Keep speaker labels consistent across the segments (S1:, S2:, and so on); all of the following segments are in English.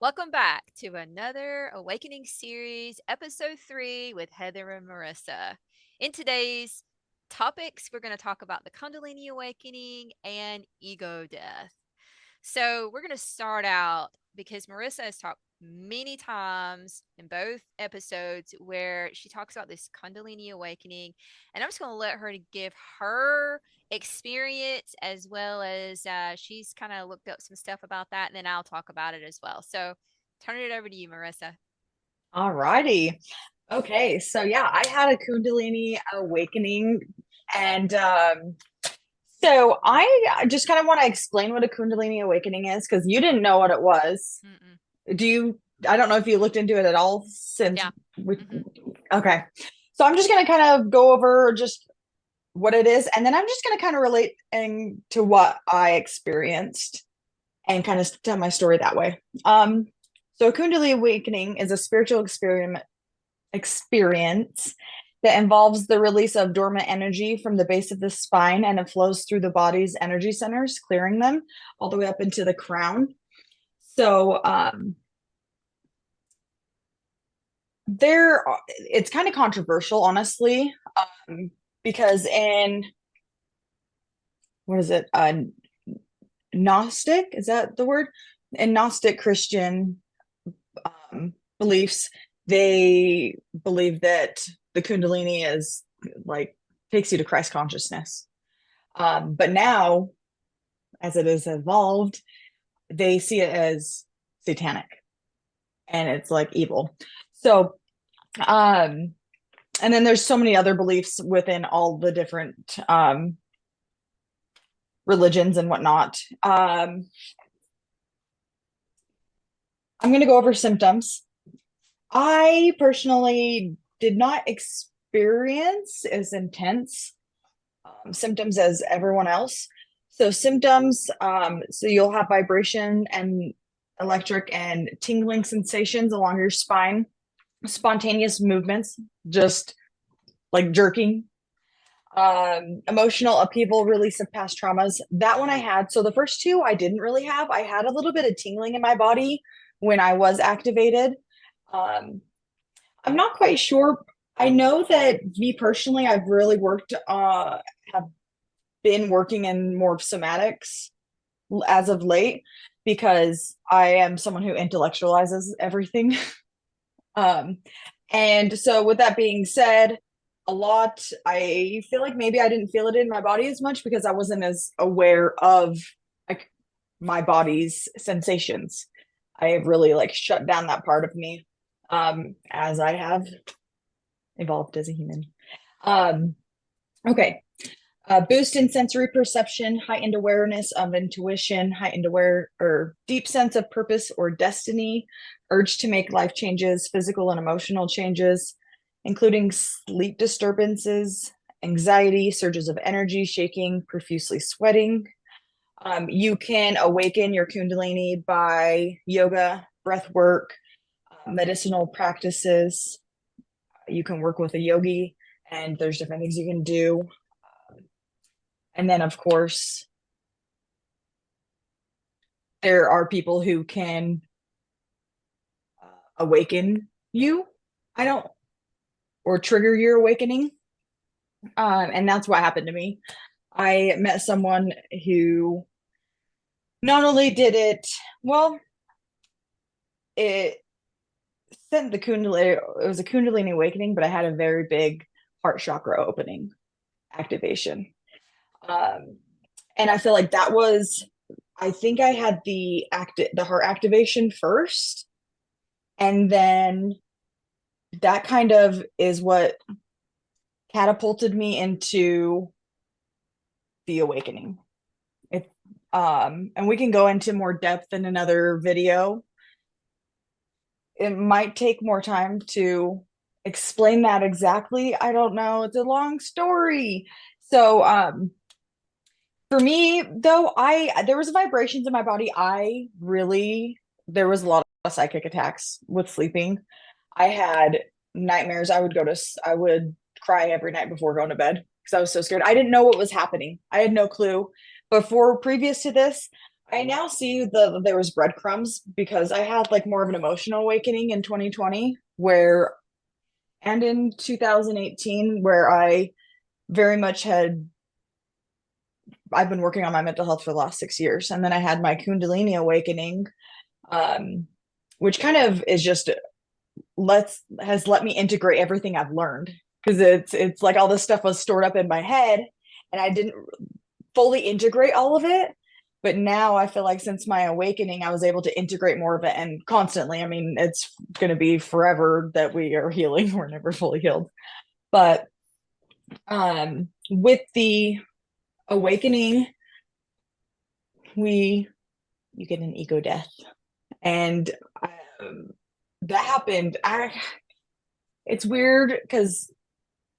S1: Welcome back to another Awakening series, episode 3 with Heather and Marissa. In today's topics, we're going to talk about the Kundalini Awakening and ego death. So, we're going to start out because Marissa has talked many times in both episodes where she talks about this Kundalini Awakening. And I'm just going to let her to give her experience as well as she's kind of looked up some stuff about that. And then I'll talk about it as well. So, turn it over to you, Marissa.
S2: All righty. Okay, so yeah, I had a Kundalini awakening, and so I just kind of want to explain what a Kundalini awakening is because you didn't know what it was.
S1: Mm-mm.
S2: Do you? I don't know if you looked into it at all since
S1: Yeah.
S2: we.
S1: Mm-hmm.
S2: Okay, so I'm just gonna kind of go over just what it is, and then I'm just gonna kind of relate to what I experienced and kind of tell my story that way. So a Kundalini awakening is a spiritual experience that involves the release of dormant energy from the base of the spine, and it flows through the body's energy centers, clearing them all the way up into the crown. So it's kind of controversial, honestly, because in what is it? Gnostic, is that the word? In Gnostic Christian beliefs, they believe that the Kundalini is like takes you to Christ consciousness. But now, as it has evolved, they see it as satanic and it's like evil. So, um, and then there's so many other beliefs within all the different religions and whatnot. I'm going to go over symptoms. I personally did not experience as intense symptoms as everyone else. So symptoms, so you'll have vibration and electric and tingling sensations along your spine, spontaneous movements, just like jerking, emotional upheaval, release of past traumas. That one I had. So the first two I didn't really have. I had a little bit of tingling in my body when I was activated. Um, I'm not quite sure. I know that me personally, I've really have been working in more somatics as of late because I am someone who intellectualizes everything. um, and so, with that being said, I feel like maybe I didn't feel it in my body as much because I wasn't as aware of like my body's sensations. I have really like shut down that part of me as I have evolved as a human. Um, okay, boost in sensory perception, heightened awareness of intuition, heightened aware or deep sense of purpose or destiny, urge to make life changes, physical and emotional changes, including sleep disturbances, anxiety, surges of energy, shaking, profusely sweating. You can awaken your Kundalini by yoga, breath work, medicinal practices. You can work with a yogi, and there's different things you can do. And then, of course, there are people who can awaken you. I don't, or trigger your awakening. And that's what happened to me. I met someone who not only did it, well, it sent the Kundalini, it was a Kundalini awakening, but I had a very big heart chakra opening activation. Um, and I feel like that was, I think I had the heart activation first, and then that kind of is what catapulted me into the awakening. If and we can go into more depth in another video. It might take more time to explain that exactly. I don't know. It's a long story. So for me though, I there was vibrations in my body. I really there was a lot of psychic attacks with sleeping. I had nightmares. I would cry every night before going to bed because I was so scared. I didn't know what was happening. I had no clue. Before, previous to this, I now see there was breadcrumbs because I had like more of an emotional awakening in 2020 where and in 2018 where I very much had I've been working on my mental health for the last 6 years. And then I had my Kundalini awakening, um, which kind of is just has let me integrate everything I've learned because it's like all this stuff was stored up in my head and I didn't fully integrate all of it. But now I feel like since my awakening, I was able to integrate more of it and constantly. I mean, it's going to be forever that we are healing. We're never fully healed. But with the awakening, we you get an ego death, and um, that happened. It's weird because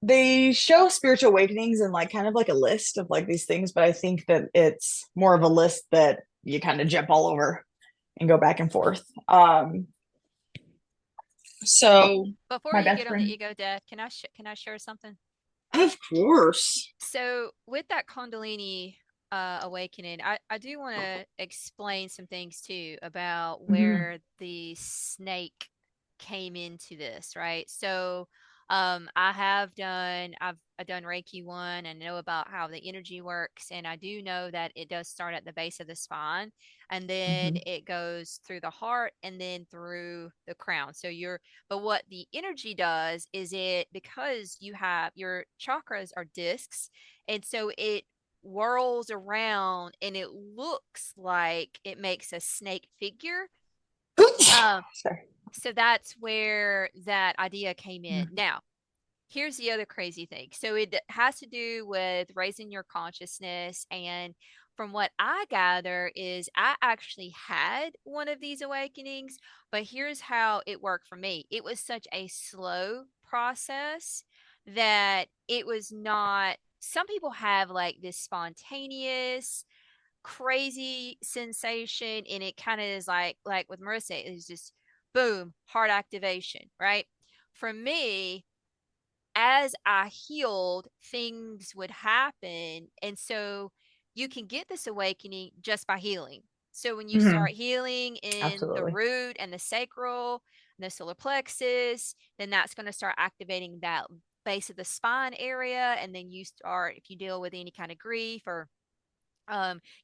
S2: they show spiritual awakenings and like kind of like a list of like these things, but I think that it's more of a list that you kind of jump all over and go back and forth. So
S1: Before
S2: my
S1: you
S2: best
S1: get on the
S2: friend,
S1: ego death, can I share something?
S2: of course.
S1: So with that Kundalini awakening, I do want to explain some things too about
S2: Mm-hmm.
S1: where the snake came into this, right? So I've done Reiki one and know about how the energy works, and I do know that it does start at the base of the spine and then
S2: Mm-hmm.
S1: it goes through the heart and then through the crown. But what the energy does is it, because you have your chakras are discs, and so it whirls around and it looks like it makes a snake figure. Um,
S2: Sorry.
S1: so that's where that idea came in.
S2: Mm-hmm.
S1: Now, here's the other crazy thing. So it has to do with raising your consciousness. And from what I gather is I actually had one of these awakenings, but here's how it worked for me. It was such a slow process that it was not, some people have like this spontaneous crazy sensation, and it kind of is like with Marissa, it's just boom, heart activation, right? For me, as I healed, things would happen. And so you can get this awakening just by healing. So when you
S2: Mm-hmm.
S1: start healing in the
S2: Absolutely.
S1: root and the sacral and the solar plexus, then that's going to start activating that base of the spine area. And then you start, if you deal with any kind of grief or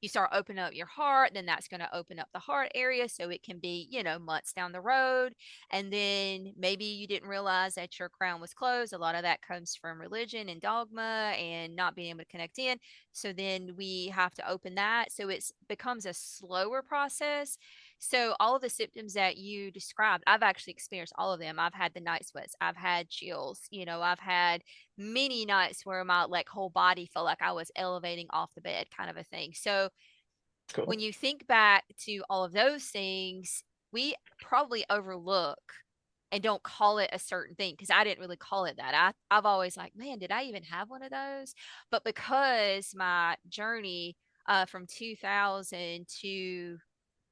S1: you start opening up your heart, then that's going to open up the heart area so it can be, months down the road. And then maybe you didn't realize that your crown was closed. A lot of that comes from religion and dogma and not being able to connect in. So then we have to open that, so it becomes a slower process. So all of the symptoms that you described, I've actually experienced all of them. I've had the night sweats, I've had chills, I've had many nights where my like whole body felt like I was elevating off the bed, kind of a thing. So
S2: Cool.
S1: when you think back to all of those things, we probably overlook and don't call it a certain thing, because I didn't really call it that. I've always like, man, did I even have one of those? But because my journey from 2000 to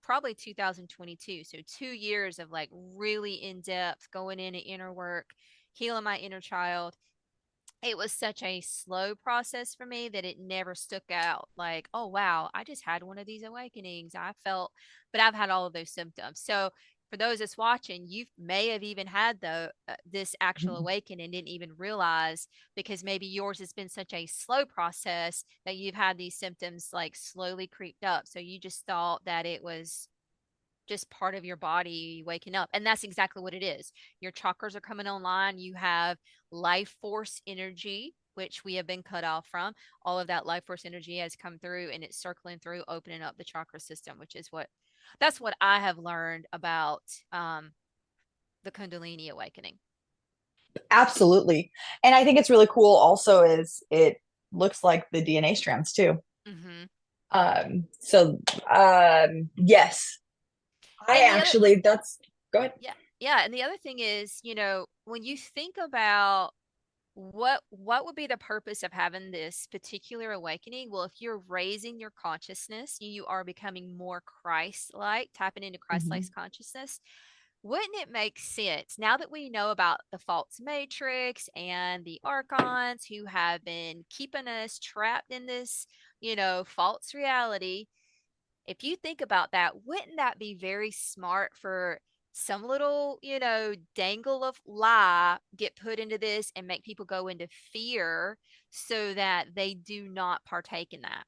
S1: probably 2022, so 2 years of like really in depth going into inner work, healing my inner child, it was such a slow process for me that it never stuck out like, oh, wow, I just had one of these awakenings. I felt, but I've had all of those symptoms. So, for those that's watching, you may have even had this actual
S2: Mhm.
S1: awakening and didn't even realize, because maybe yours has been such a slow process that you've had these symptoms like slowly creeped up. So you just thought that it was just part of your body waking up. And that's exactly what it is. Your chakras are coming online. You have life force energy, which we have been cut off from. All of that life force energy has come through and it's circling through, opening up the chakra system, which is that's what I have learned about the Kundalini awakening.
S2: Absolutely. And I think it's really cool also is it looks like the DNA strands too.
S1: Hmm.
S2: So yes, I
S1: And the other,
S2: actually that's go ahead.
S1: yeah, yeah. And the other thing is, when you think about what would be the purpose of having this particular awakening? Well, if you're raising your consciousness, you are becoming more Christ-like, tapping into Christ-like
S2: Mhm.
S1: consciousness. Wouldn't it make sense, now that we know about the false matrix and the archons who have been keeping us trapped in this, false reality, If you think about that, wouldn't that be very smart for some little, dangle of lie get put into this and make people go into fear so that they do not partake in that?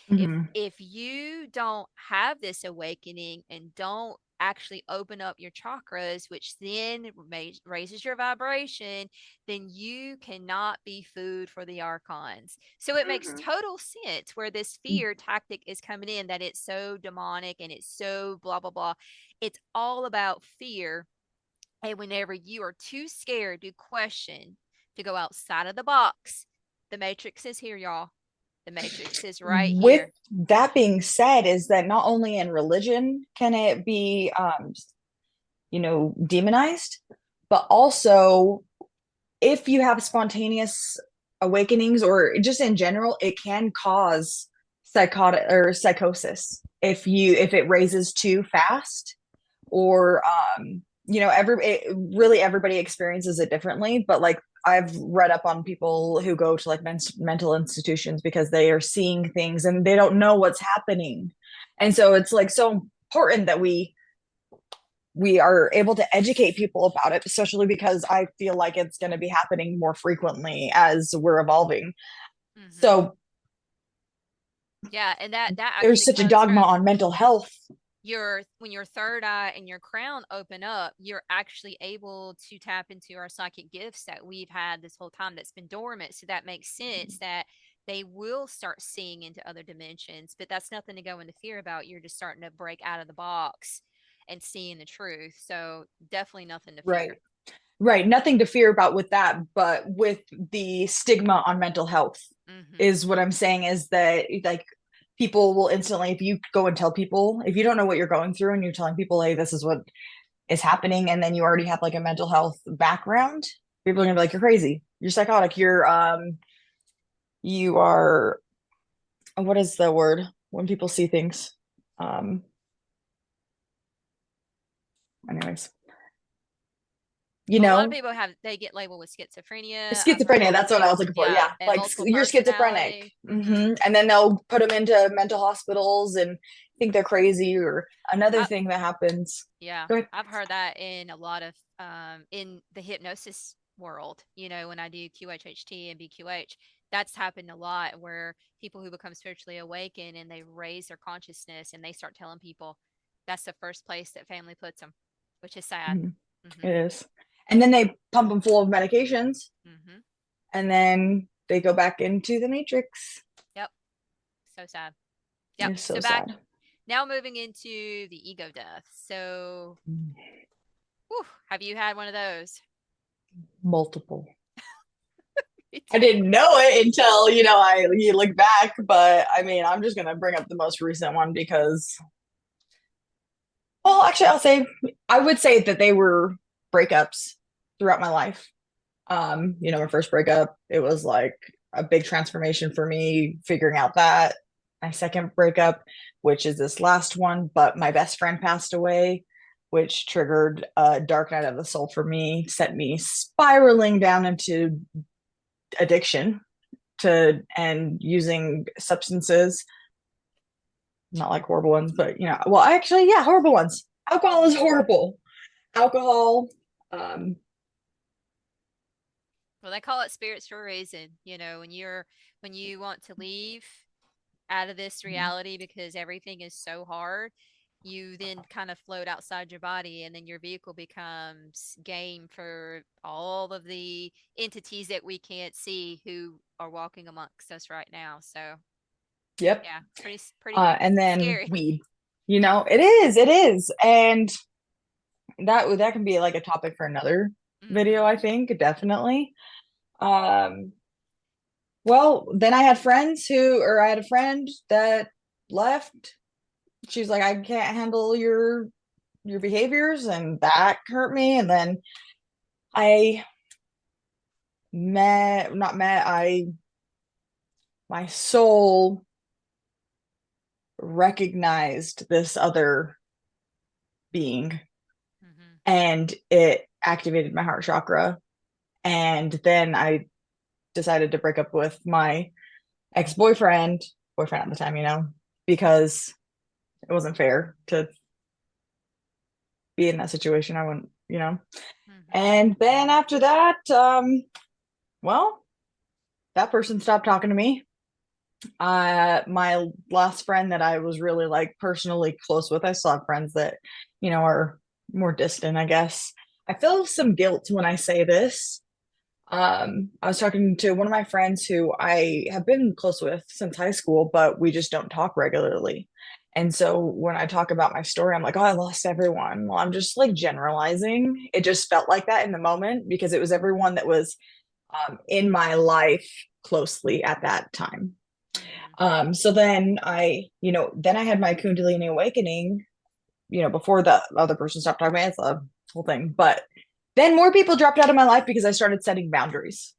S2: Hmm.
S1: If you don't have this awakening and don't actually open up your chakras, which then raises your vibration, then you cannot be food for the archons. So it makes total sense where this fear tactic is coming in, that it's so demonic and it's so blah blah blah. It's all about fear. And whenever you are too scared to question, to go outside of the box, the matrix is here, y'all. The matrix is right
S2: With
S1: here.
S2: that being said, is that not only in religion can it be, demonized, but also if you have spontaneous awakenings or just in general, it can cause psychotic or psychosis if it raises too fast or really everybody experiences it differently, but like I've read up on people who go to like mental institutions because they are seeing things and they don't know what's happening, and so it's like so important that we are able to educate people about it, especially because I feel like it's going to be happening more frequently as we're evolving.
S1: Hmm.
S2: So
S1: Yeah, and that
S2: there's
S1: actually
S2: such a
S1: comes
S2: dogma
S1: from
S2: on mental health.
S1: your when your third eye and your crown open up, you're actually able to tap into our psychic gifts that we've had this whole time that's been dormant. So that makes sense that they will start seeing into other dimensions, but that's nothing to go into fear about. You're just starting to break out of the box and seeing the truth. So definitely nothing to
S2: Right.
S1: fear.
S2: Right. Nothing to fear about with that, but with the stigma on mental health
S1: Hmm.
S2: is what I'm saying is that like people will instantly, if you go and tell people, if you don't know what you're going through and you're telling people, hey, this is what is happening, and then you already have like a mental health background, people are gonna be like, you're crazy, you're psychotic, you are, what is the word when people see things? Um, anyways, you
S1: Well, a lot of
S2: know,
S1: people they get labeled with schizophrenia. I've heard,
S2: schizophrenia, that's what I was looking for.
S1: yeah,
S2: Yeah,
S1: and
S2: like
S1: multiple
S2: you're schizophrenic.
S1: personality. Hmm.
S2: And then they'll put them into mental hospitals and think they're crazy. Or another
S1: I,
S2: thing that happens.
S1: yeah,
S2: Go ahead.
S1: I've heard that in a lot of in the hypnosis world, when I do QHHT and BQH, that's happened a lot where people who become spiritually awakened and they raise their consciousness and they start telling people that's the first place that family puts them, which is sad.
S2: Mhm.
S1: Mhm.
S2: It is. And then they pump them full of medications
S1: Mhm.
S2: and then they go back into the matrix.
S1: Yep. So sad. Yep.
S2: It's
S1: So
S2: so
S1: back
S2: sad.
S1: now moving into the ego death. So, whew, have you had one of those?
S2: Multiple.
S1: Me
S2: I
S1: too.
S2: didn't know it until, you look back, but I mean, I'm just gonna bring up the most recent one because, well, actually, I would say that they were breakups throughout my life. My first breakup, it was like a big transformation for me figuring out that. My second breakup, which is this last one, but my best friend passed away, which triggered a dark night of the soul for me, sent me spiraling down into addiction to and using substances, not like horrible ones, but well, actually, yeah, horrible ones. Alcohol is horrible. Alcohol, um,
S1: Well, they call it spirits for a reason. When you want to leave out of this reality because everything is so hard, you then kind of float outside your body and then your vehicle becomes game for all of the entities that we can't see who are walking amongst us right now. So,
S2: yep.
S1: yeah, pretty
S2: And then
S1: scary.
S2: weed. It is, and that can be like a topic for another video,
S1: Hmm.
S2: I think, definitely. Um, well, then I had a friend that left. She's like, I can't handle your behaviors, and that hurt me. And then I not met, I my soul recognized this other being,
S1: Hmm.
S2: and it activated my heart chakra. And then I decided to break up with my ex-boyfriend, boyfriend at the time, because it wasn't fair to be in that situation. I wouldn't, you know.
S1: Mm-hmm.
S2: And then after that, well, that person stopped talking to me. My last friend that I was really like personally close with, I still have friends that, are more distant, I guess. I feel some guilt when I say this. I was talking to one of my friends who I have been close with since high school, but we just don't talk regularly. And so when I talk about my story, I'm like, oh, I lost everyone. Well, I'm just like generalizing. It just felt like that in the moment because it was everyone that was in my life closely at that time.
S1: Mm-hmm.
S2: So then then I had my Kundalini awakening, before the other person stopped talking about it. It's a whole thing. But then more people dropped out of my life because I started setting boundaries.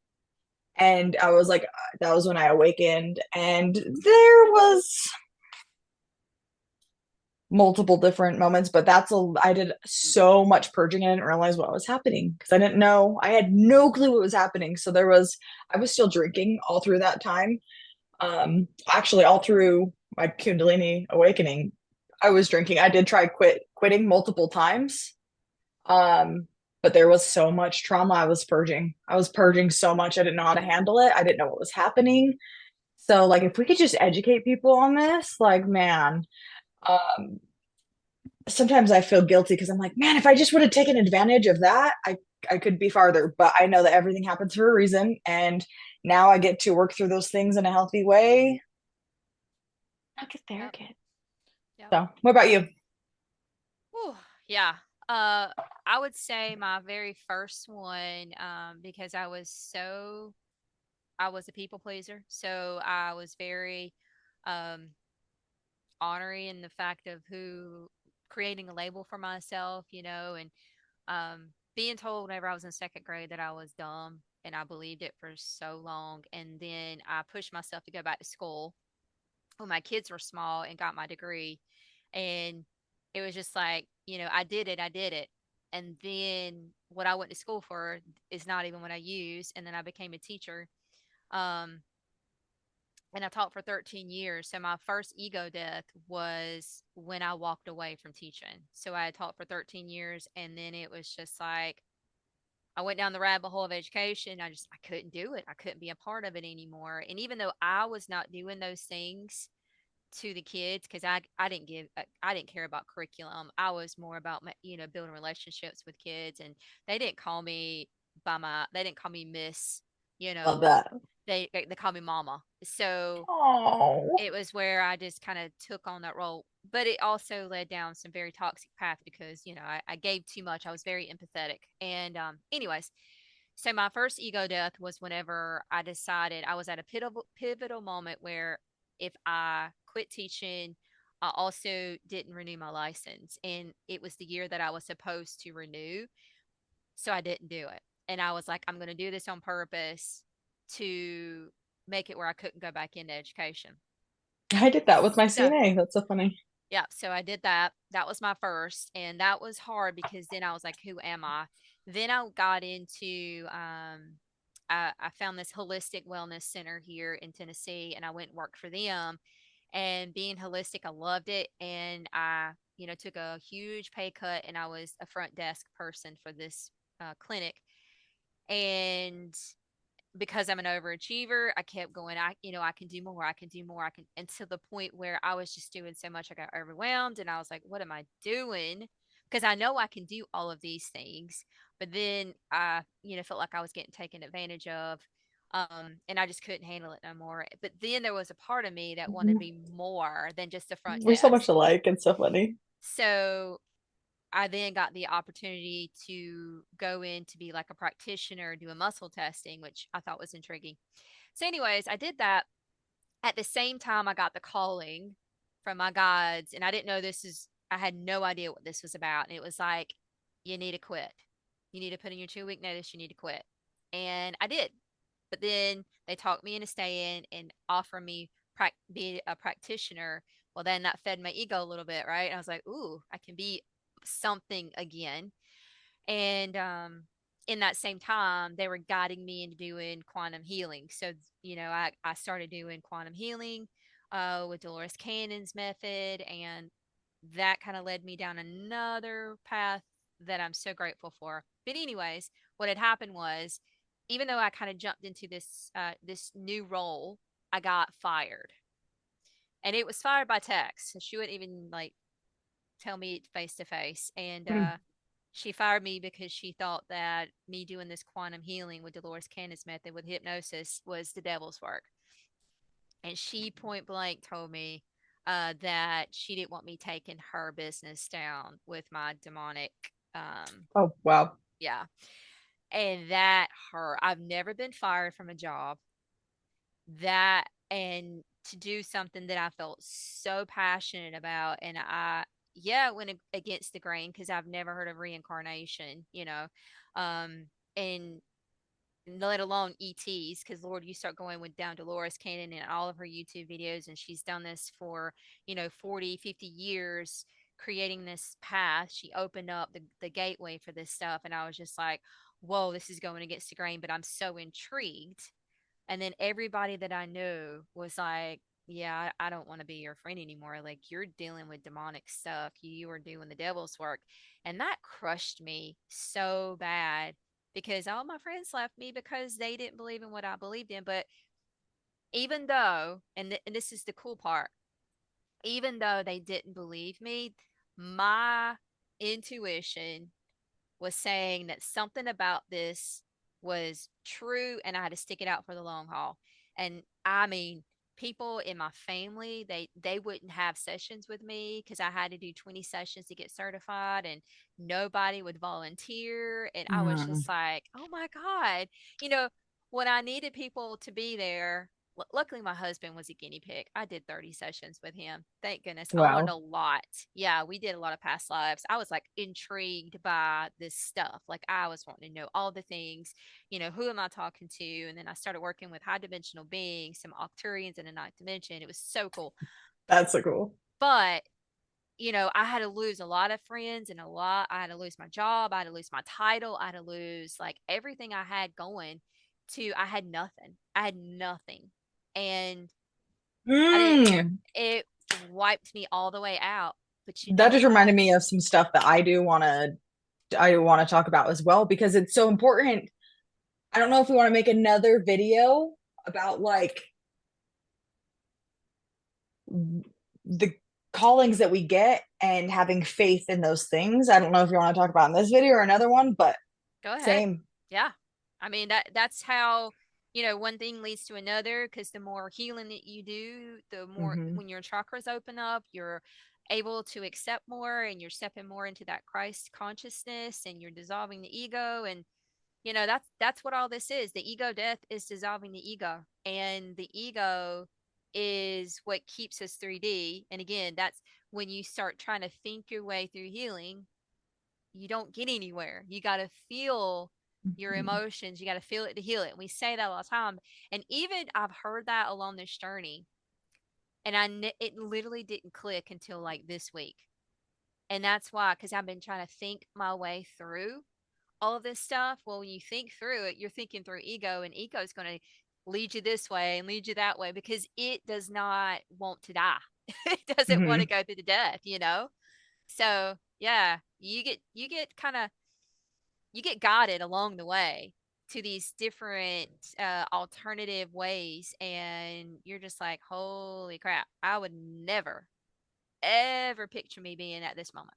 S2: And I was like, that was when I awakened. And there was multiple different moments, but I did so much purging. I didn't realize what was happening because I didn't know. I had no clue what was happening. So I was still drinking all through that time. Actually, all through my Kundalini awakening, I was drinking. I did try quitting multiple times. Um, but there was so much trauma I was purging. I was purging so much. I didn't know how to handle it. I didn't know what was happening. So, like, if we could just educate people on this, like, man, um, sometimes I feel guilty because I'm like, man, if I just would have taken advantage of that, I could be farther. But I know that everything happens for a reason, and now I get to work through those things in a healthy way. Not get there,
S1: Yep.
S2: kid.
S1: Yep.
S2: So, what about you?
S1: Whew, yeah. Uh, I would say my very first one, because I was a people pleaser. So I was very um honoring in the fact of who creating a label for myself, and being told whenever I was in second grade that I was dumb, and I believed it for so long. And then I pushed myself to go back to school when my kids were small and got my degree. And it was just like, I did it. And then what I went to school for is not even what I use. And then I became a teacher. Um, and I taught for 13 years. So my first ego death was when I walked away from teaching. So I had taught for 13 years, and then it was just like I went down the rabbit hole of education. I couldn't do it. I couldn't be a part of it anymore. And even though I was not doing those things to the kids, because I didn't care about curriculum. I was more about building relationships with kids, and they didn't call me they didn't call me Miss, you
S2: Love
S1: know,
S2: that.
S1: they call me Mama. So
S2: Oh,
S1: it was where I just kind of took on that role. But it also led down some very toxic path because, I gave too much. I was very empathetic. And anyways, so my first ego death was whenever I decided I was at a pivotal moment where if I quit teaching, I also didn't renew my license. And it was the year that I was supposed to renew. So I didn't do it. And I was like, I'm going to do this on purpose to make it where I couldn't go back into education.
S2: I did that with my
S1: So,
S2: CNA. That's so funny.
S1: yeah, so I did that. That was my first, and that was hard because then I was like, who am I? Then I got into I found this holistic wellness center here in Tennessee, and I went and worked for them. And being holistic, I loved it, and I, took a huge pay cut, and I was a front desk person for this clinic. And because I'm an overachiever, I kept going. I can do more. I can do more. I can, and to the point where I was just doing so much, I got overwhelmed, and I was like, "What am I doing?" Because I know I can do all of these things, but then I, felt like I was getting taken advantage of, and I just couldn't handle it no more. But then there was a part of me that wanted to be more than just a front
S2: We're so
S1: desk.
S2: much alike. It's so funny.
S1: So I then got the opportunity to go in to be like a practitioner, do a muscle testing, which I thought was intriguing. So, anyways, I did that. At the same time, I got the calling from my guides, and I didn't know I had no idea what this was about. And it was like, you need to quit. You need to put in your 2 week notice. You need to quit. And I did. But then they talked me into staying and offer me be a practitioner. Well, then that fed my ego a little bit, right? And I was like, ooh, I can be something again. And in that same time, they were guiding me into doing quantum healing. So, I started doing quantum healing with Dolores Cannon's method. And that kind of led me down another path that I'm so grateful for. But anyways, what had happened was, even though I kind of jumped into this new role, I got fired, and it was fired by text. So she wouldn't even like tell me face to face, and
S2: Mm.
S1: she fired me because she thought that me doing this quantum healing with Dolores Cannon's method with hypnosis was the devil's work. And she point blank told me that she didn't want me taking her business down with my demonic.
S2: Oh, wow.
S1: Yeah. And that hurt. I've never been fired from a job. That, and to do something that I felt so passionate about. And yeah, it went against the grain because I've never heard of reincarnation, and let alone ETs, because Lord, you start going with down Dolores Cannon and all of her YouTube videos, and she's done this for, 40, 50 years, creating this path. She opened up the gateway for this stuff. And I was just like, whoa, this is going against the grain, but I'm so intrigued. And then everybody that I knew was like, yeah, I don't want to be your friend anymore. Like, you're dealing with demonic stuff. You are doing the devil's work. And that crushed me so bad because all my friends left me because they didn't believe in what I believed in. But even though, and this is the cool part, even though they didn't believe me, my intuition was saying that something about this was true and I had to stick it out for the long haul. And I mean, people in my family, they wouldn't have sessions with me because I had to do 20 sessions to get certified, and nobody would volunteer. And I was
S2: Mm.
S1: just like, oh my God, you know, when I needed people to be there. Luckily, my husband was a guinea pig. I did 30 sessions with him. Thank goodness. I learned
S2: Wow.
S1: a lot. Yeah, we did a lot of past lives. I was like intrigued by this stuff. Like, I was wanting to know all the things, who am I talking to? And then I started working with high dimensional beings, some Octurians in the ninth dimension. It was so cool.
S2: That's so cool.
S1: But, I had to lose a lot of friends and I had to lose my job. I had to lose my title. I had to lose like everything I had going I had nothing. I had nothing. And I didn't,
S2: Mm.
S1: it wiped me all the way out. But you
S2: That
S1: know
S2: just
S1: what?
S2: reminded me of some stuff that I do want to talk about as well because it's so important. I don't know if we want to make another video about like the callings that we get and having faith in those things. I don't know if you want to talk about in this video or another one, but
S1: Go ahead.
S2: same.
S1: Yeah. I mean, that's how, one thing leads to another, because the more healing that you do, the more,
S2: Hmm.
S1: when your chakras open up, you're able to accept more, and you're stepping more into that Christ consciousness, and you're dissolving the ego. And that's what all this is. The ego death is dissolving the ego, and the ego is what keeps us 3D. And again, that's when you start trying to think your way through healing, you don't get anywhere. You got to feel your emotions. You got to feel it to heal it. And we say that all the time. And even I've heard that along this journey, and it literally didn't click until like this week. And that's why, because I've been trying to think my way through all of this stuff. Well, when you think through it, you're thinking through ego, and ego is going to lead you this way and lead you that way because it does not want to die. It doesn't want to
S2: Hmm.
S1: go through the death. So yeah, you get kind of you get guided along the way to these different alternative ways, and you're just like, holy crap, I would never ever picture me being at this moment.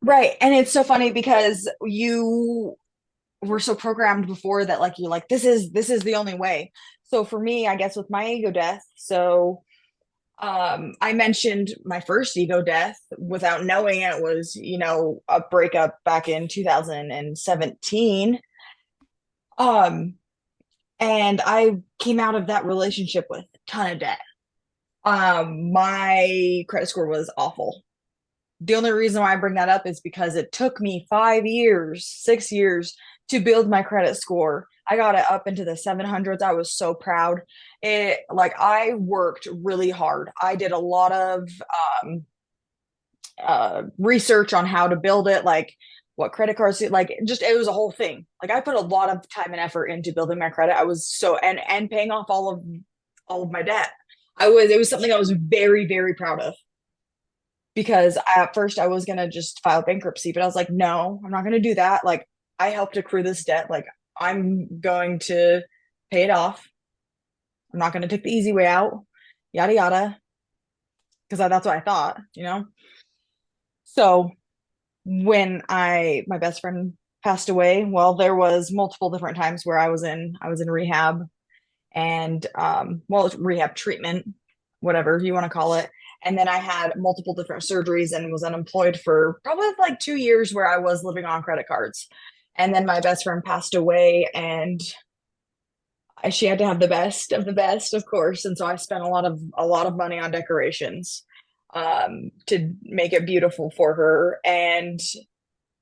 S2: Right. And it's so funny because you were so programmed before that like you're like this is the only way. So for me, I guess with my ego death, I mentioned my first ego death without knowing it was, a breakup back in 2017. Um, and I came out of that relationship with a ton of debt. My credit score was awful. The only reason why I bring that up is because it took me 5 years, 6 years to build my credit score. I got it up into the 700s. I was so proud. I worked really hard. I did a lot of um, research on how to build it, like what credit cards, like just it was a whole thing. Like I put a lot of time and effort into building my credit. I was so and paying off all of my debt. It was something I was very, very proud of. because at first I was gonna just file bankruptcy, but I was like, no, I'm not gonna do that. Like, I helped accrue this debt. Like, I'm going to pay it off. I'm not gonna take the easy way out, yada yada, because that's what I thought, you know. So when my best friend passed away, well, there was multiple different times where I was in rehab and well, rehab treatment, whatever you want to call it. And then I had multiple different surgeries and was unemployed for probably like 2 years where I was living on credit cards. And then my best friend passed away and she had to have the best of the best, of course. And so I spent a lot of money on decorations to make it beautiful for her. And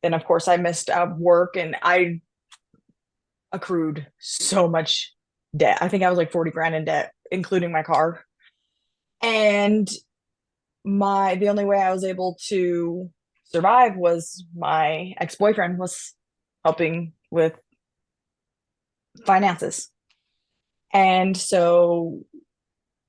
S2: then of course I missed work and I accrued so much debt. I think I was like 40 grand in debt, including my car. And the only way I was able to survive was my ex-boyfriend was helping with finances. And so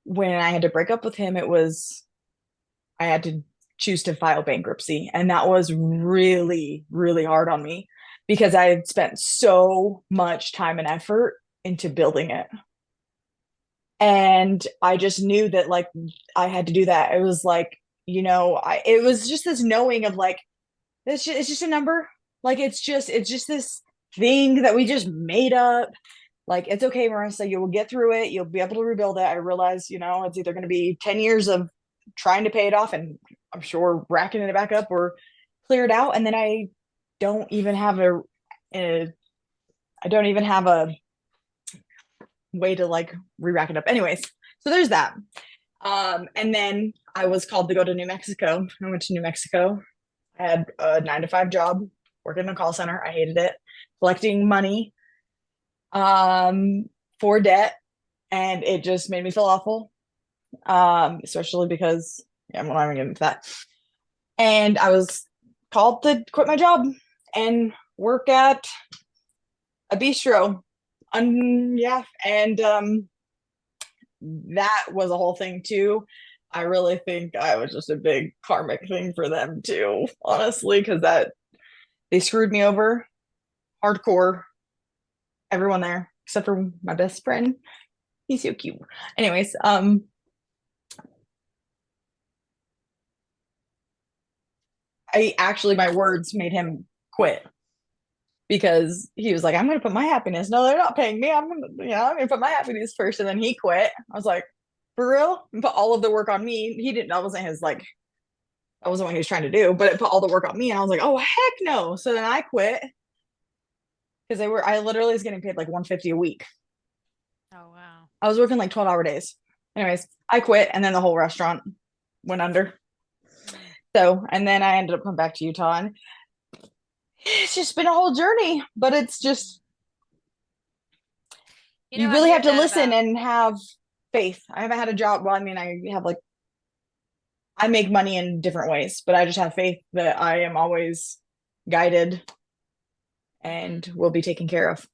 S2: when I had to break up with him, I had to choose to file bankruptcy. And that was really, really hard on me because I had spent so much time and effort into building it. And I just knew that like I had to do that. It was like, it was just this knowing of like, it's just a number. Like it's just this thing that we just made up. Like it's okay, Marissa, you will get through it. You'll be able to rebuild it. I realize, it's either going to be 10 years of trying to pay it off and I'm sure racking it back up or clear it out. And then don't even have a I don't even have a way to like re-rack it up. Anyways, so there's that. And then I was called to go to New Mexico. I went to New Mexico. I had a 9 to 5 job, working in a call center. I hated it, collecting money um, for debt, and it just made me feel awful. Especially because I'm not even getting into that. And I was called to quit my job and work at a bistro. Yeah, and that was a whole thing too. I really think I was just a big karmic thing for them too, honestly, because that they screwed me over hardcore. Everyone there except for my best friend. He's so cute. Anyways, I actually my words made him quit because he was like, "I'm gonna put my happiness." No, they're not paying me. I'm gonna put my happiness first. And then he quit. I was like, "For real?" And put all of the work on me. He didn't. That wasn't his like. That wasn't what he was trying to do. But it put all the work on me, and I was like, "Oh heck no!" So then I quit because they were. I literally was getting paid like 150 a week.
S1: Oh, wow.
S2: I was working like 12-hour days. Anyways, I quit, and then the whole restaurant went under.
S1: Mm.
S2: So, and then I ended up coming back to Utah, and it's just been a whole journey. But it's just you
S1: I
S2: really have
S1: hear
S2: to
S1: that
S2: listen
S1: about.
S2: and have faith. I haven't had a job. Well, I mean, I have like I make money in different ways, but I just have faith that I am always guided
S1: Mhm.
S2: and will be taken care of.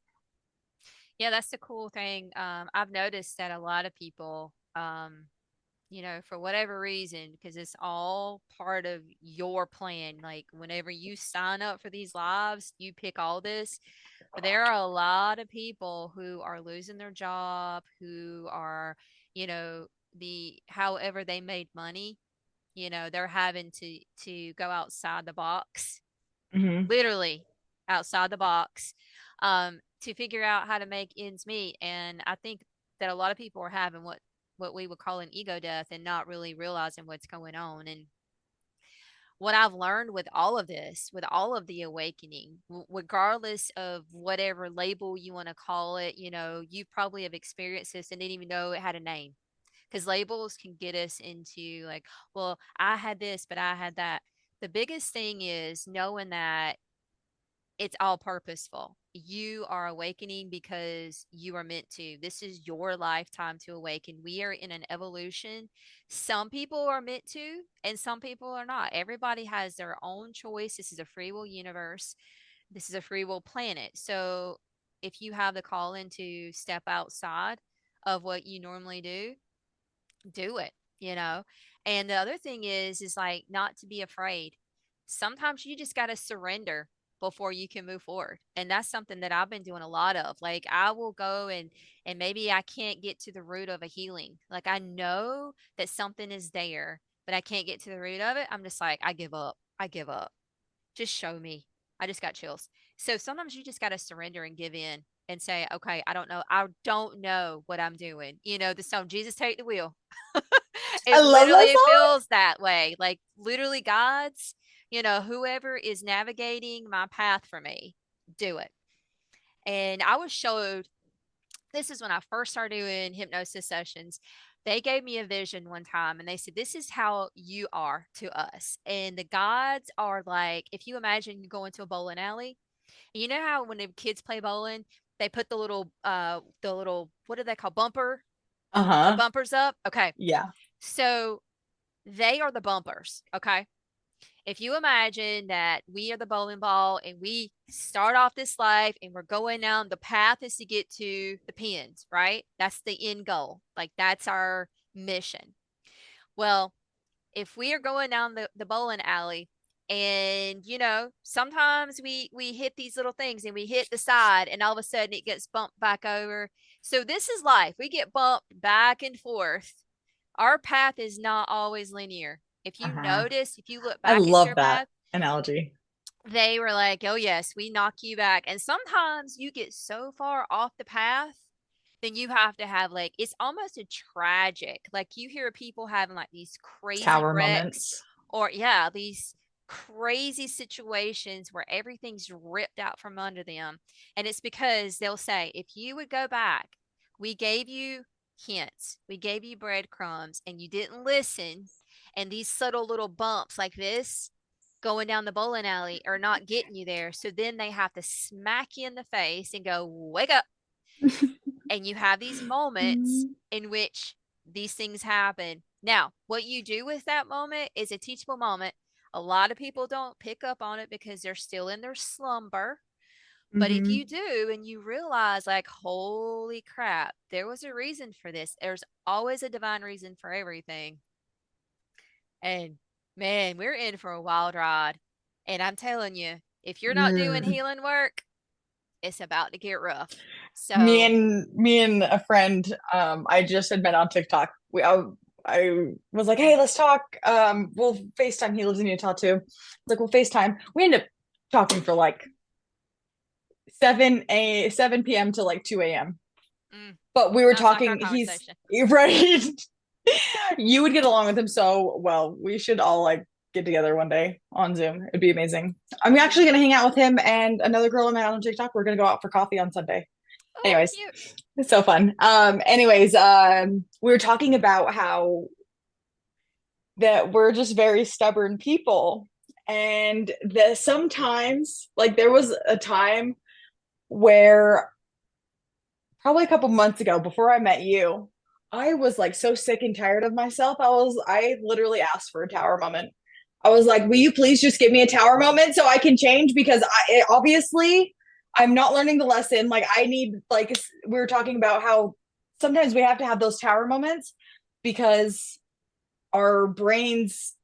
S1: Yeah, that's the cool thing. I've noticed that a lot of people, for whatever reason, because it's all part of your plan. Like whenever you sign up for these lives, you pick all this. But there are a lot of people who are losing their job, who are, you know, however they made money, they're having to go outside the box,
S2: Mm-hmm.
S1: literally outside the box, to figure out how to make ends meet. And I think that a lot of people are having what we would call an ego death and not really realizing what's going on. And what I've learned with all of this, with all of the awakening, regardless of whatever label you want to call it, you probably have experienced this and didn't even know it had a name. Because labels can get us into like, well, I had this, but I had that. The biggest thing is knowing that it's all purposeful. You are awakening because you are meant to. This is your lifetime to awaken. We are in an evolution. Some people are meant to, and some people are not. Everybody has their own choice. This is a free will universe. This is a free will planet. So if you have the calling to step outside of what you normally do it. you know? And the other thing is like not to be afraid. Sometimes you just got to surrender before you can move forward. And that's something that I've been doing a lot of. Like I will go and maybe I can't get to the root of a healing. Like I know that something is there, but I can't get to the root of it. I'm just like I give up. I give up. Just show me. I just got chills. So sometimes you just got to surrender and give in and say, okay, I don't know. I don't know what I'm doing. You know, the song, Jesus, take the wheel.
S2: I
S1: It
S2: love that
S1: literally
S2: song.
S1: feels that way. Like literally God's, whoever is navigating my path for me, do it. And I was showed this is when I first started doing hypnosis sessions. They gave me a vision one time and they said, this is how you are to us. And the gods are like, if you imagine you go into a bowling alley, and you know how when the kids play bowling, they put the little, what do they call the
S2: Uh-huh.
S1: bumpers up? Okay.
S2: Yeah.
S1: So they are the bumpers. Okay. If you imagine that we are the bowling ball and we start off this life and we're going down, the path is to get to the pins, right? That's the end goal. Like that's our mission. Well, if we are going down the bowling alley and sometimes we hit these little things and we hit the side and all of a sudden it gets bumped back over. So this is life. We get bumped back and forth. Our path is not always linear. If you
S2: Uh-huh.
S1: notice, if you look
S2: I
S1: back at
S2: love
S1: your
S2: that
S1: path,
S2: analogy.
S1: they were like, oh, yes, we knock you back. And sometimes you get so far off the path, then you have to have like, it's almost a tragic. Like you hear people having like these crazy
S2: Tower
S1: wrecks
S2: moments.
S1: or, yeah, these crazy situations where everything's ripped out from under them. And it's because they'll say, if you would go back, we gave you hints, we gave you breadcrumbs, and you didn't listen. And these subtle little bumps like this going down the bowling alley are not getting you there. So then they have to smack you in the face and go, wake up. And you have these moments
S2: Mm.
S1: in which these things happen. Now, what you do with that moment is a teachable moment. A lot of people don't pick up on it because they're still in their slumber. But if you
S2: Hmm.
S1: do and you realize, like, holy crap, there was a reason for this, there's always a divine reason for everything. And man, we're in for a wild ride. And I'm telling you, if you're not doing
S2: Mm.
S1: healing work, it's about to get rough.
S2: Me
S1: So,
S2: and me and a friend, I just had met on TikTok. I was like, hey, let's talk. We'll FaceTime. He lives in Utah too. Like, we'll FaceTime. We ended up talking for like 7 p.m. to like 2 a.m. But we were
S1: sounds like our
S2: talking, he's
S1: conversation.
S2: right. You would get along with him so well. We should all like get together one day on Zoom. It'd be amazing. I'm actually gonna
S1: Hmm.
S2: hang out with him and another girl I met on TikTok. We're gonna go out for coffee on Sunday.
S1: Oh,
S2: Anyways,
S1: cute.
S2: it's so fun. We were talking about how that we're just very stubborn people. And that sometimes, like there was a time where probably a couple months ago before I met you, I was like so sick and tired of myself. I literally asked for a tower moment. I was like, will you please just give me a tower moment so I can change? Because obviously I'm not learning the lesson. Like, I need, like, we were talking about how sometimes we have to have those tower moments because our brains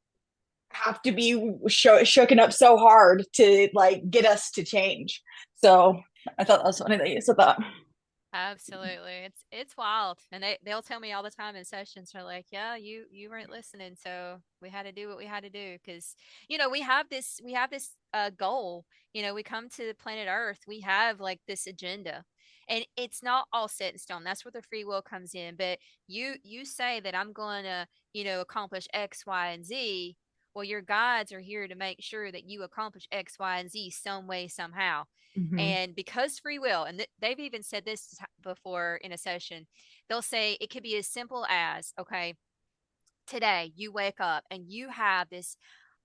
S2: have to be shooken up so hard to like get us to change. So I thought that was funny that you said that.
S1: Absolutely. It's wild. And they'll tell me all the time in sessions, they're like, yeah, you weren't listening, so we had to do what we had to do. Because, we have this goal. We come to the planet Earth, we have like this agenda. And it's not all set in stone. That's where the free will comes in. But you say that I'm going to, accomplish X, Y, and Z. Well, your guides are here to make sure that you accomplish X, Y, and Z some way, somehow.
S2: Mm-hmm.
S1: And because free will, and they've even said this before in a session, they'll say it could be as simple as, okay, today you wake up and you have this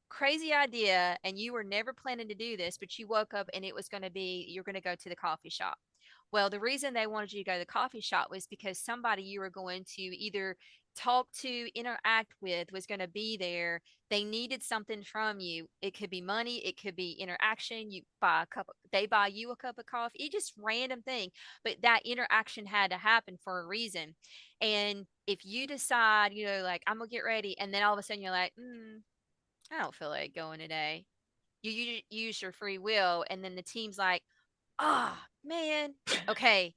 S1: crazy idea and you were never planning to do this, but you woke up and it was going to be, you're going to go to the coffee shop. Well, the reason they wanted you to go to the coffee shop was because somebody you were going to either talk to, interact with was going to be there. They needed something from you. It could be money, it could be interaction. You buy a cup, they buy you a cup of coffee, it just random thing. But that interaction had to happen for a reason. And if you decide, like, I'm gonna get ready, and then all of a sudden you're like, I don't feel like going today. You use your free will, and then the team's like, ah, man, okay,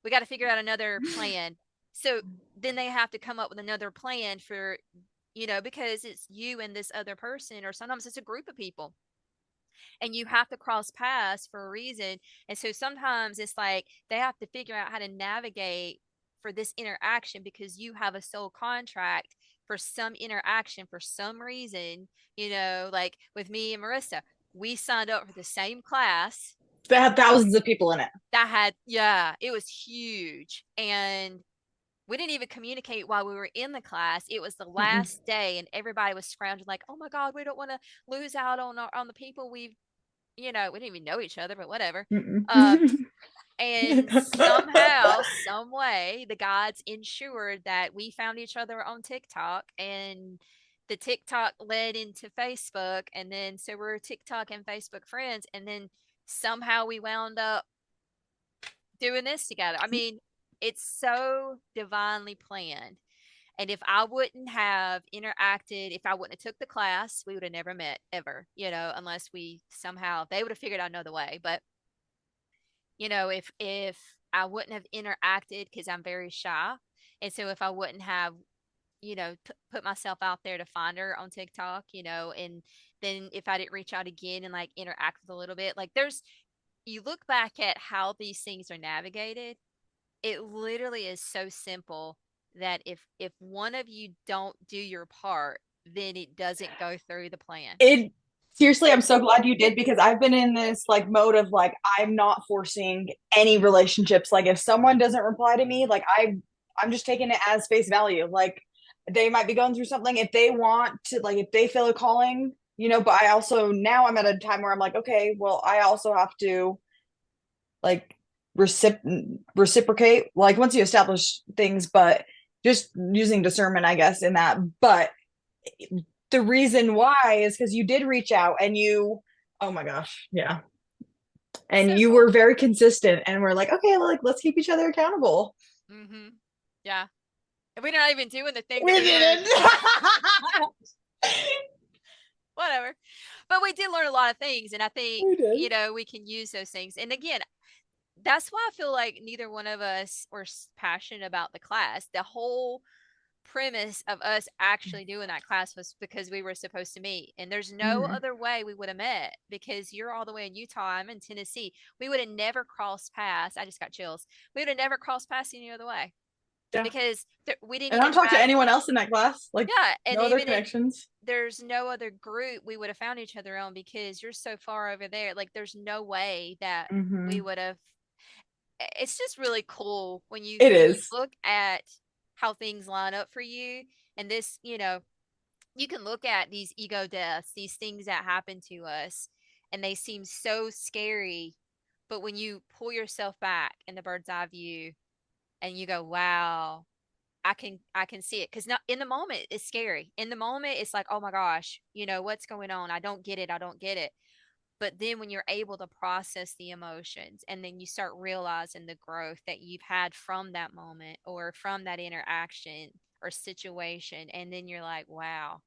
S1: we got to figure out another plan. So then they have to come up with another plan for, because it's you and this other person, or sometimes it's a group of people, and you have to cross paths for a reason. And so sometimes it's like they have to figure out how to navigate for this interaction, because you have a soul contract for some interaction for some reason. Like with me and Marissa, we signed up for the same class
S2: They had thousands of people in it.
S1: that had, yeah, it was huge. And we didn't even communicate while we were in the class. It was the
S2: Mm-mm.
S1: last day, and everybody was scrounging like, oh my God, we don't want to lose out on the people we didn't even know each other, but whatever. um
S2: Mm-mm.
S1: and somehow, some way, the gods ensured that we found each other on TikTok, and the TikTok led into Facebook, and then so we're TikTok and Facebook friends, and then somehow we wound up doing this together. I mean, it's so divinely planned. And if I wouldn't have interacted, if I wouldn't have took the class, we would have never met ever, unless we somehow, they would have figured out another way. But, if I wouldn't have interacted, because I'm very shy. And so if I wouldn't have, put myself out there to find her on TikTok, and then if I didn't reach out again and like interact with a little bit, like you look back at how these things are navigated, it literally is so simple that if one of you don't do your part, then it doesn't go through the plan.
S2: It seriously, I'm so glad you did, because I've been in this like mode of like I'm not forcing any relationships. Like if someone doesn't reply to me, like I'm just taking it as face value. Like they might be going through something. If they want to, like if they feel a calling, but I also now I'm at a time where I'm like, okay, well, I also have to like reciprocate, like once you establish things, but just using discernment, I guess, in that. But the reason why is because you did reach out and oh my gosh, yeah, and
S1: So
S2: you were
S1: cool.
S2: very consistent, and we're like, okay, like let's keep each other accountable.
S1: Mm-hmm. Yeah. And we're not even doing the thing
S2: We
S1: that we learned.
S2: didn't.
S1: Whatever. But we did learn a lot of things. And I think,
S2: We did.
S1: we can use those things. And again, that's why I feel like neither one of us were passionate about the class. The whole premise of us actually doing that class was because we were supposed to meet, and there's no
S2: Mm-hmm.
S1: other way we would have met, because you're all the way in Utah, I'm in Tennessee. We would have never crossed paths. I just got chills. We would have never crossed paths any other way,
S2: Yeah,
S1: because we didn't
S2: and I don't
S1: even
S2: talk to
S1: have,
S2: anyone else in that class. Like
S1: yeah. And
S2: no other
S1: even if
S2: connections.
S1: there's no other group we would have found each other on, because you're so far over there, like there's no way that we
S2: Mm-hmm.
S1: would have. It's just really cool when
S2: It
S1: you
S2: is.
S1: look at how things line up for you. And this, you can look at these ego deaths, these things that happen to us, and they seem so scary. But when you pull yourself back in the bird's eye view, and you go, wow, I can see it. Because not in the moment it's scary. In the moment it's like, oh my gosh, what's going on? I don't get it. I don't get it. But then when you're able to process the emotions, and then you start realizing the growth that you've had from that moment or from that interaction or situation, and then you're like, wow,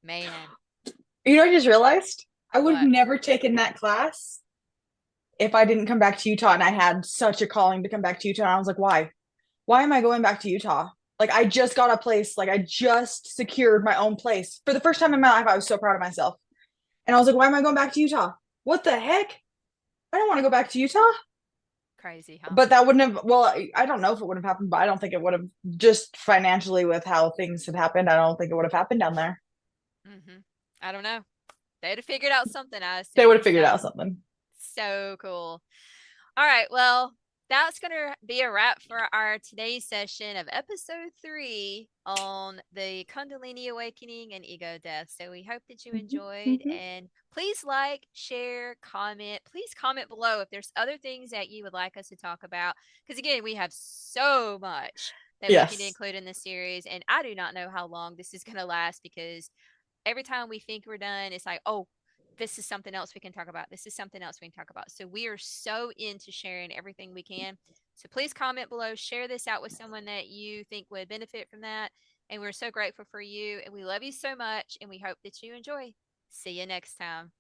S1: man,
S2: You know, I just realized I would have
S1: what?
S2: never taken that class if I didn't come back to Utah, and I had such a calling to come back to Utah. And I was like, why? Why am I going back to Utah? Like I just got a place, like I just secured my own place. For the first time in my life, I was so proud of myself. And I was like, why am I going back to Utah? What the heck? I don't want to go back to Utah.
S1: Crazy, huh?
S2: But that wouldn't have, well, I don't know if it would have happened, but I don't think it would have, just financially with how things had happened. I don't think it would have happened down there.
S1: Mm-hmm. I don't know. They'd have figured out something, I
S2: They would
S1: assume.
S2: have figured
S1: So,
S2: out something.
S1: so cool. All right. Well, that's going to be a wrap for our today's session of episode 3 on the Kundalini Awakening and ego death. So we hope that you
S2: Mhm,
S1: enjoyed,
S2: mhm.
S1: and please like, share, comment. Please comment below if there's other things that you would like us to talk about. Because again, we have so much. that we can
S2: Yes.
S1: include in this series. And I do not know how long this is going to last because every time we think we're done, it's like, oh, this is something else we can talk about. This is something else we can talk about. So we are so into sharing everything we can. So please comment below, share this out with someone that you think would benefit from that. And we're so grateful for you. And we love you so much. And we hope that you enjoy. See you next time.